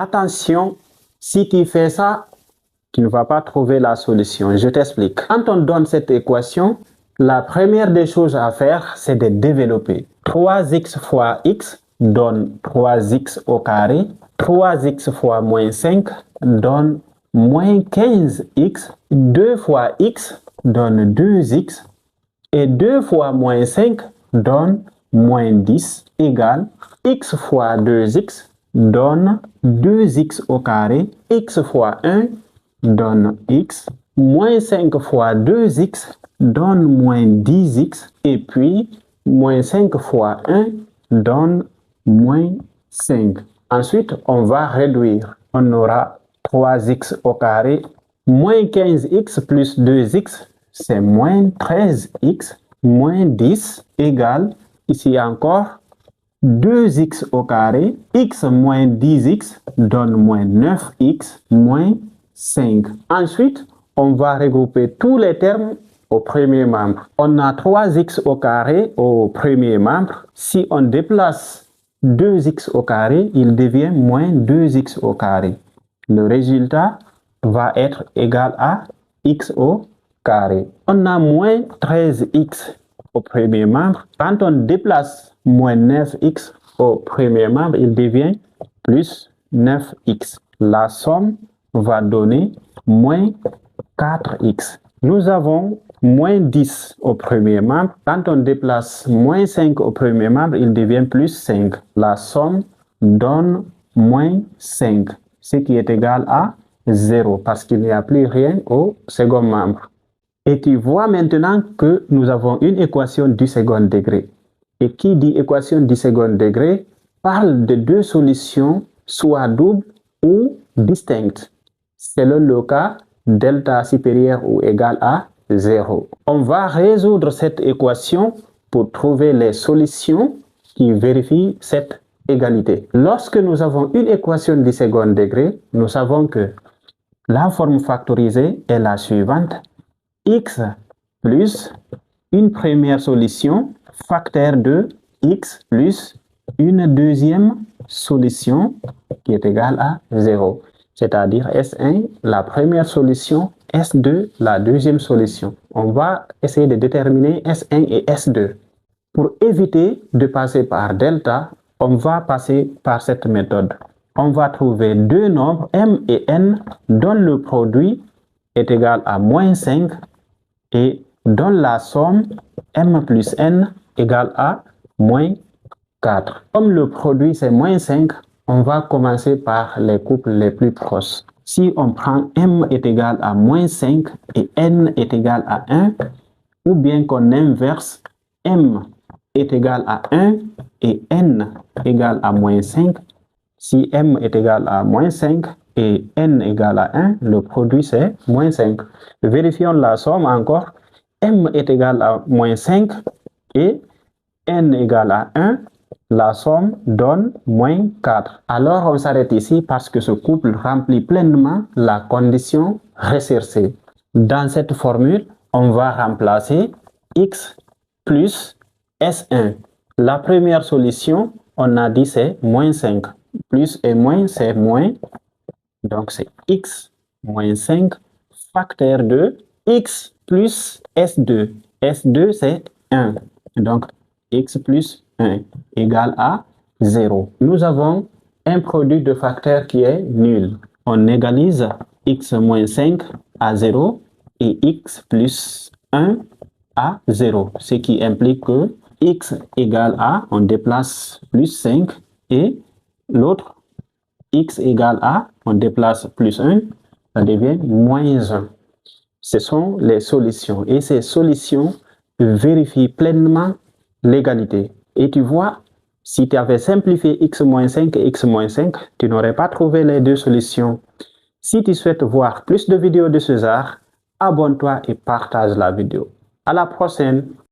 Attention, si tu fais ça, tu ne vas pas trouver la solution. Je t'explique. Quand on donne cette équation, la première des choses à faire, c'est de développer. 3x fois x donne 3x au carré. 3x fois moins 5 donne moins 15x. 2 fois x donne 2x. Et 2 fois moins 5 donne moins 10 égale x fois 2x donne 2x au carré. X fois 1 donne x. Moins 5 fois 2x donne moins 10x. Et puis, moins 5 fois 1 donne moins 5. Ensuite, on va réduire. On aura 3x au carré. Moins 15x plus 2x, c'est moins 13x. Moins 10 égale, ici encore, 2x au carré. X moins 10x donne moins 9x moins 5. Ensuite, on va regrouper tous les termes au premier membre. On a 3x au carré au premier membre. Si on déplace 2x au carré, il devient moins 2x au carré. Le résultat va être égal à x au carré. On a moins 13x au premier membre. Quand on déplace moins 9x au premier membre, il devient plus 9x. La somme va donner moins 4x. Nous avons moins 10 au premier membre. Quand on déplace moins 5 au premier membre, il devient plus 5. La somme donne moins 5, ce qui est égal à 0 parce qu'il n'y a plus rien au second membre. Et tu vois maintenant que nous avons une équation du second degré. Et qui dit équation du second degré parle de deux solutions soit doubles ou distinctes, selon le cas delta supérieur ou égal à 0. On va résoudre cette équation pour trouver les solutions qui vérifient cette égalité. Lorsque nous avons une équation du second degré, nous savons que la forme factorisée est la suivante. X plus une première solution, facteur de x plus une deuxième solution qui est égale à 0. C'est-à-dire S1, la première solution, S2, la deuxième solution. On va essayer de déterminer S1 et S2. Pour éviter de passer par delta, on va passer par cette méthode. On va trouver deux nombres m et n dont le produit est égal à moins 5 et dont la somme m plus n égale à moins 4. Comme le produit c'est moins 5, on va commencer par les couples les plus proches. Si on prend m est égal à moins 5 et n est égal à 1, ou bien qu'on inverse, m est égal à 1 et n égale à moins 5. Si m est égal à moins 5 et n égale à 1, le produit c'est moins 5. Vérifions la somme encore. M est égal à moins 5 et n égale à 1. La somme donne moins 4. Alors on s'arrête ici parce que ce couple remplit pleinement la condition recherchée. Dans cette formule, on va remplacer x plus S1. La première solution, on a dit c'est moins 5. Plus et moins, c'est moins. Donc c'est x moins 5 facteur de x plus S2. S2 c'est 1. Donc x plus 1 égale à 0. Nous avons un produit de facteurs qui est nul. On égalise x moins 5 à 0 et x plus 1 à 0. Ce qui implique que x égale à, on déplace plus 5 et l'autre x égale à, on déplace plus 1, ça devient moins 1. Ce sont les solutions et ces solutions vérifient pleinement l'égalité. Et tu vois, si tu avais simplifié x moins 5 et x moins 5, tu n'aurais pas trouvé les deux solutions. Si tu souhaites voir plus de vidéos de ce genre, abonne-toi et partage la vidéo. À la prochaine!